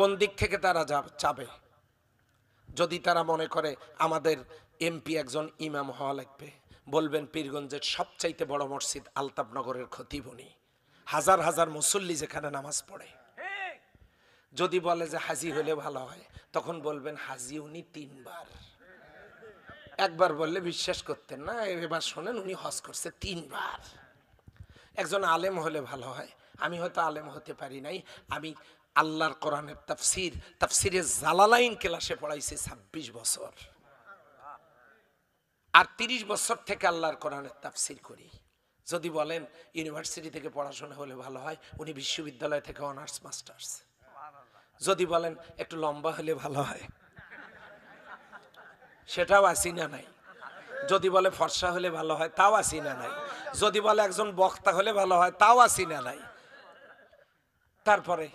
কোন দিক থেকে তারা চাবে? যদি তারা মনে করে আমাদের এমপি একজন ইমাম হওয়া লাগবে, বলবেন পীরগঞ্জের সবচাইতে বড় মসজিদ আলতাবনগরের খতিব উনি, হাজার হাজার মুসল্লি যেখানে নামাজ পড়ে। যদি বলে যে হাজি হলে ভালো হয়, তখন বলবেন হাজি উনি 3 বার। একবার বললে বিশ্বাস করতেন না, এবার শোনেন উনি হজ করছে 3 বার। একজন আলেম হলে ভালো হয়, আমি হয়তো আলেম হতে পারি নাই, আমি আল্লাহর কোরআনের তাফসিরে জালালাইন ক্লাসে পড়াইছি 26 বছর, আর 30 বছর থেকে আল্লাহর কোরআনের তাফসির করি। যদি বলেন ইউনিভার্সিটি থেকে পড়াশোনা হলে ভালো হয়, উনি বিশ্ববিদ্যালয় থেকে অনার্স মাস্টার্স। যদি বলেন একটু লম্বা হলে ভালো হয়, সেটাও আসি না নাই। যদি বলে ফর্সা হলে ভালো হয়, তাও আসি না নাই। যদি বলে একজন বক্তা হলে ভালো হয়, তাও আসি না নাই। তারপরে